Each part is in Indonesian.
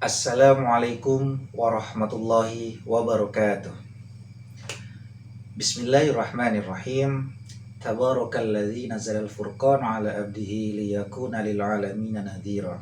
Assalamualaikum warahmatullahi wabarakatuh. Bismillahirrahmanirrahim. Tabarakalladzi nazzalal furqana ala abdihi liyakuna lil alamin nadhira.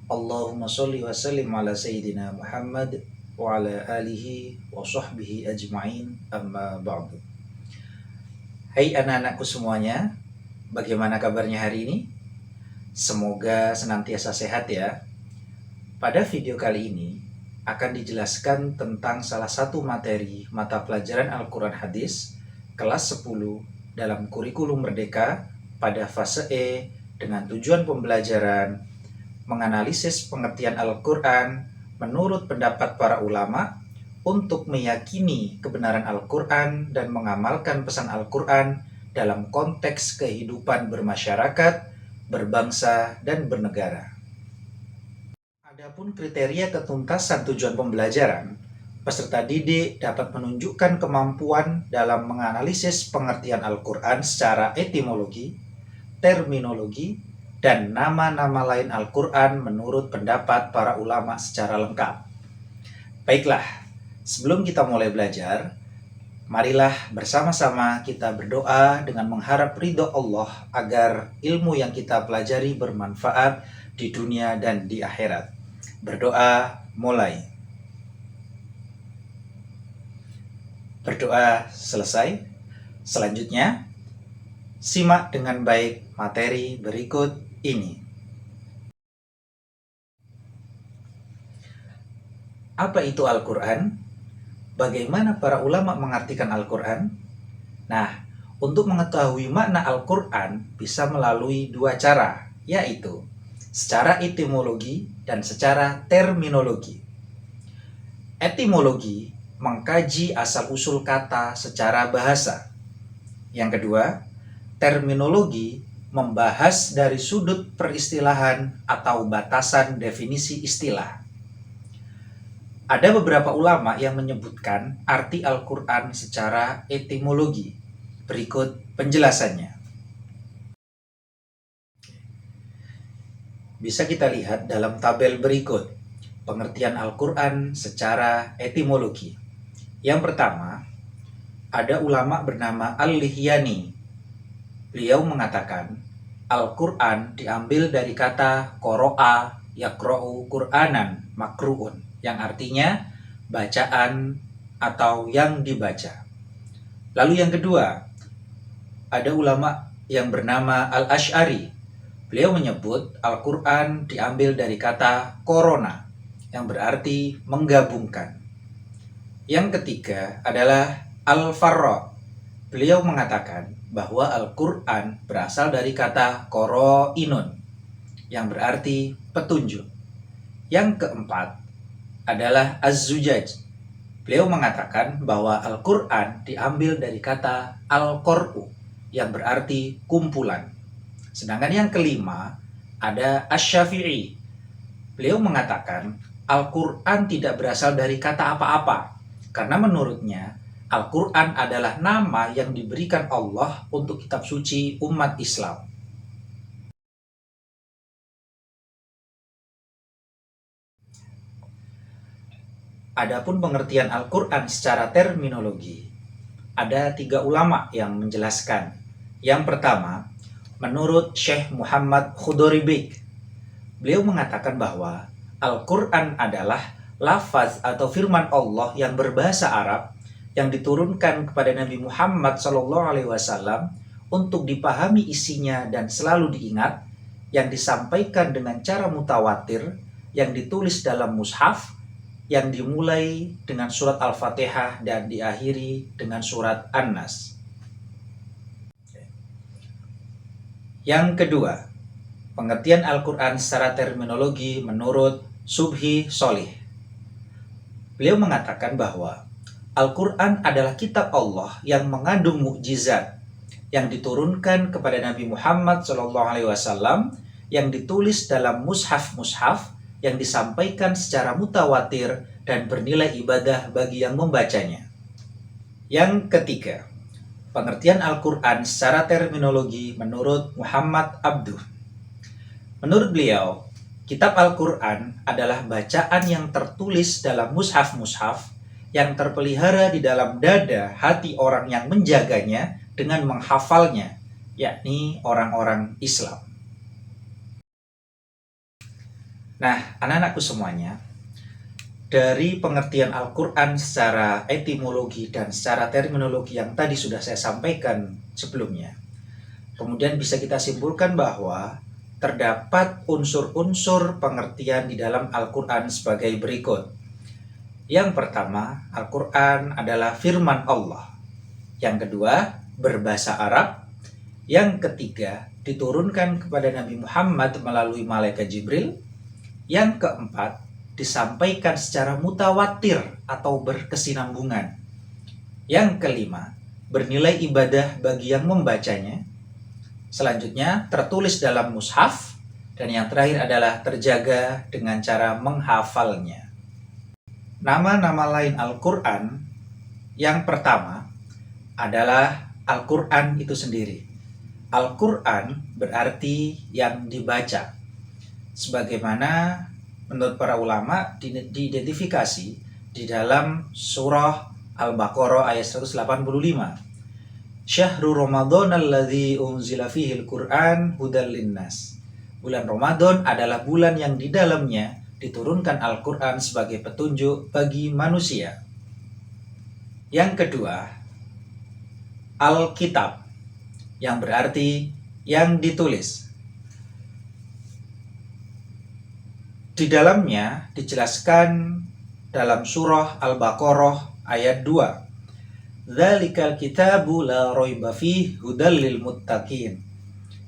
Allahumma shalli wa sallim ala sayyidina Muhammad wa ala alihi wa sahbihi ajma'in, amma ba'du. Hai anak-anakku semuanya, bagaimana kabarnya hari ini? Semoga senantiasa sehat ya. Pada video kali ini akan dijelaskan tentang salah satu materi mata pelajaran Al-Quran Hadis kelas 10 dalam kurikulum Merdeka pada fase E dengan tujuan pembelajaran menganalisis pengertian Al-Quran menurut pendapat para ulama untuk meyakini kebenaran Al-Quran dan mengamalkan pesan Al-Quran dalam konteks kehidupan bermasyarakat, berbangsa, dan bernegara. Adapun kriteria ketuntasan tujuan pembelajaran, peserta didik dapat menunjukkan kemampuan dalam menganalisis pengertian Al-Quran secara etimologi, terminologi, dan nama-nama lain Al-Quran menurut pendapat para ulama secara lengkap. Baiklah, sebelum kita mulai belajar, marilah bersama-sama kita berdoa dengan mengharap ridho Allah agar ilmu yang kita pelajari bermanfaat di dunia dan di akhirat. Berdoa mulai. Berdoa selesai. Selanjutnya, simak dengan baik materi berikut ini. Apa itu Al-Quran? Bagaimana para ulama mengartikan Al-Quran? Nah, untuk mengetahui makna Al-Quran bisa melalui dua cara, yaitu secara etimologi dan secara terminologi. Etimologi mengkaji asal-usul kata secara bahasa. Yang kedua, terminologi membahas dari sudut peristilahan atau batasan definisi istilah. Ada beberapa ulama yang menyebutkan arti Al-Quran secara etimologi. Berikut penjelasannya. Bisa kita lihat dalam tabel berikut pengertian Al-Quran secara etimologi. Yang pertama, ada ulama bernama Al-Lihyani. Beliau mengatakan Al-Quran diambil dari kata qoro'a yaqro'u Qur'anan makru'un, yang artinya bacaan atau yang dibaca. Lalu yang kedua, ada ulama yang bernama Al-Asy'ari. Beliau menyebut Al-Quran diambil dari kata korona, yang berarti menggabungkan. Yang ketiga adalah Al-Farra. Beliau mengatakan bahwa Al-Quran berasal dari kata koro'inun, yang berarti petunjuk. Yang keempat adalah Az-Zujaj. Beliau mengatakan bahwa Al-Quran diambil dari kata Al-Qur'u, yang berarti kumpulan. Sedangkan yang kelima ada Asy-Syafi'i. Beliau mengatakan Al-Quran tidak berasal dari kata apa-apa, karena menurutnya Al-Quran adalah nama yang diberikan Allah untuk kitab suci umat Islam. Adapun pengertian Al-Quran secara terminologi, ada 3 ulama yang menjelaskan. Yang pertama, menurut Syekh Muhammad Khudoribik, beliau mengatakan bahwa Al-Quran adalah lafaz atau firman Allah yang berbahasa Arab yang diturunkan kepada Nabi Muhammad SAW untuk dipahami isinya dan selalu diingat, yang disampaikan dengan cara mutawatir, yang ditulis dalam mushaf, yang dimulai dengan surat Al-Fatihah dan diakhiri dengan surat An-Nas. Yang kedua, pengertian Al-Quran secara terminologi menurut Subhi Sholih. Beliau mengatakan bahwa Al-Quran adalah kitab Allah yang mengandung mukjizat yang diturunkan kepada Nabi Muhammad SAW, yang ditulis dalam mushaf-mushaf, yang disampaikan secara mutawatir dan bernilai ibadah bagi yang membacanya. Yang ketiga, pengertian Al-Quran secara terminologi menurut Muhammad Abduh. Menurut beliau, Kitab Al-Quran adalah bacaan yang tertulis dalam mushaf-mushaf yang terpelihara di dalam dada hati orang yang menjaganya dengan menghafalnya, yakni orang-orang Islam. Nah, anak-anakku semuanya, dari pengertian Al-Quran secara etimologi dan secara terminologi yang tadi sudah saya sampaikan sebelumnya, kemudian bisa kita simpulkan bahwa terdapat unsur-unsur pengertian di dalam Al-Quran sebagai berikut. Yang pertama, Al-Quran adalah firman Allah. Yang kedua, berbahasa Arab. Yang ketiga, diturunkan kepada Nabi Muhammad melalui malaikat Jibril. Yang keempat, disampaikan secara mutawatir atau berkesinambungan. Yang kelima, bernilai ibadah bagi yang membacanya. Selanjutnya, tertulis dalam mushaf. Dan yang terakhir adalah terjaga dengan cara menghafalnya. Nama-nama lain Al-Quran yang pertama adalah Al-Quran itu sendiri. Al-Quran berarti yang dibaca. Sebagaimana menurut para ulama diidentifikasi di dalam surah Al-Baqarah ayat 185. Syahrul Ramadan alladzi unzila fihil Qur'an hudal linnas. Bulan Ramadan adalah bulan yang di dalamnya diturunkan Al-Quran sebagai petunjuk bagi manusia. Yang kedua, Al-Kitab, yang berarti yang ditulis. Di dalamnya dijelaskan dalam surah Al-Baqarah ayat 2. Dzalikal kitabu la raiba fihi hudal lil muttaqin.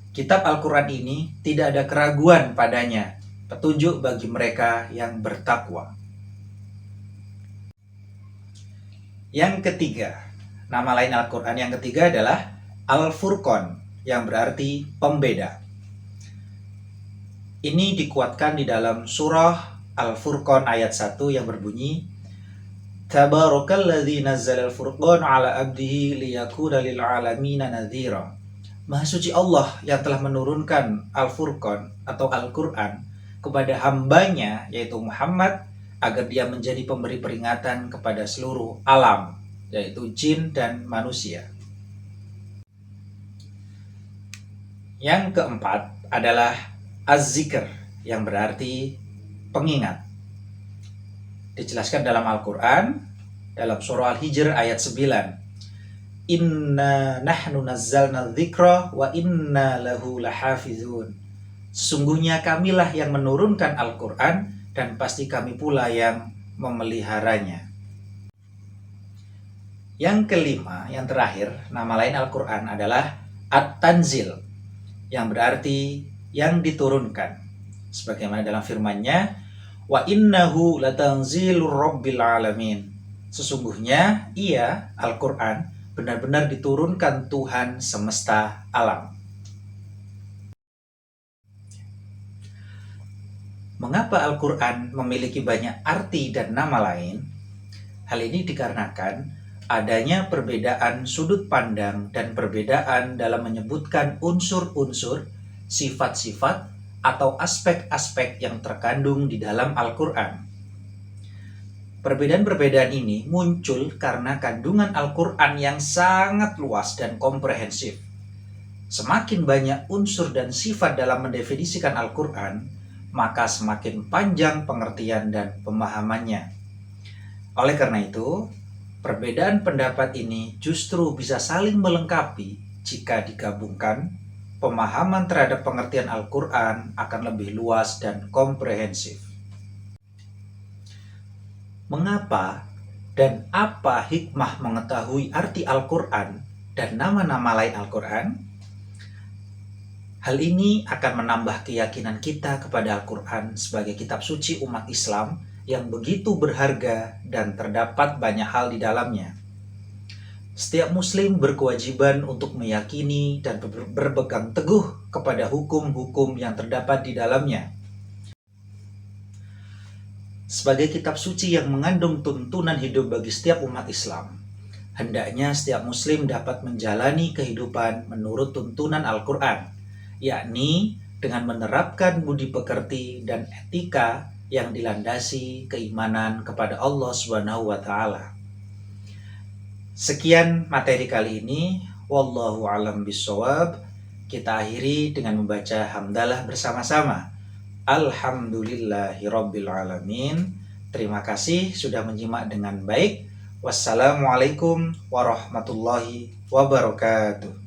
Kitab Al-Quran ini tidak ada keraguan padanya, petunjuk bagi mereka yang bertakwa. Yang ketiga, nama lain Al-Quran yang ketiga adalah Al-Furqan, yang berarti pembeda. Ini dikuatkan di dalam surah Al-Furqan ayat 1 yang berbunyi, Tabarakalladzi nazzalal furqan ala abdihi liyakuna lil alamina nadhira. Maha suci Allah yang telah menurunkan Al-Furqan atau Al-Quran kepada hambanya yaitu Muhammad agar dia menjadi pemberi peringatan kepada seluruh alam, yaitu jin dan manusia. Yang keempat adalah Az-Zikr, yang berarti pengingat. Dijelaskan dalam Al-Quran, dalam surah Al-Hijr ayat 9. Inna nahnu nazzalna dzikra wa inna lahu lahafizun. Sesungguhnya kamilah yang menurunkan Al-Quran dan pasti kami pula yang memeliharanya. Yang kelima, yang terakhir, nama lain Al-Quran adalah At-Tanzil, yang berarti yang diturunkan. Sebagaimana dalam firman-Nya, wa innahu latanzilur rabbil alamin. Sesungguhnya ia, Al-Quran, benar-benar diturunkan Tuhan semesta alam. Mengapa Al-Quran memiliki banyak arti dan nama lain? Hal ini dikarenakan adanya perbedaan sudut pandang dan perbedaan dalam menyebutkan unsur-unsur, sifat-sifat, atau aspek-aspek yang terkandung di dalam Al-Quran. Perbedaan-perbedaan ini muncul karena kandungan Al-Quran yang sangat luas dan komprehensif. Semakin banyak unsur dan sifat dalam mendefinisikan Al-Quran, maka semakin panjang pengertian dan pemahamannya. Oleh karena itu, perbedaan pendapat ini justru bisa saling melengkapi jika digabungkan. Pemahaman terhadap pengertian Al-Quran akan lebih luas dan komprehensif. Mengapa dan apa hikmah mengetahui arti Al-Quran dan nama-nama lain Al-Quran? Hal ini akan menambah keyakinan kita kepada Al-Quran sebagai kitab suci umat Islam yang begitu berharga dan terdapat banyak hal di dalamnya. Setiap muslim berkewajiban untuk meyakini dan berpegang teguh kepada hukum-hukum yang terdapat di dalamnya. Sebagai kitab suci yang mengandung tuntunan hidup bagi setiap umat Islam, hendaknya setiap muslim dapat menjalani kehidupan menurut tuntunan Al-Quran, yakni dengan menerapkan budi pekerti dan etika yang dilandasi keimanan kepada Allah Subhanahu wa taala. Sekian materi kali ini, wallahu alam bissawab. Kita akhiri dengan membaca hamdalah bersama-sama. Alhamdulillahirabbil alamin. Terima kasih sudah menyimak dengan baik. Wassalamualaikum warahmatullahi wabarakatuh.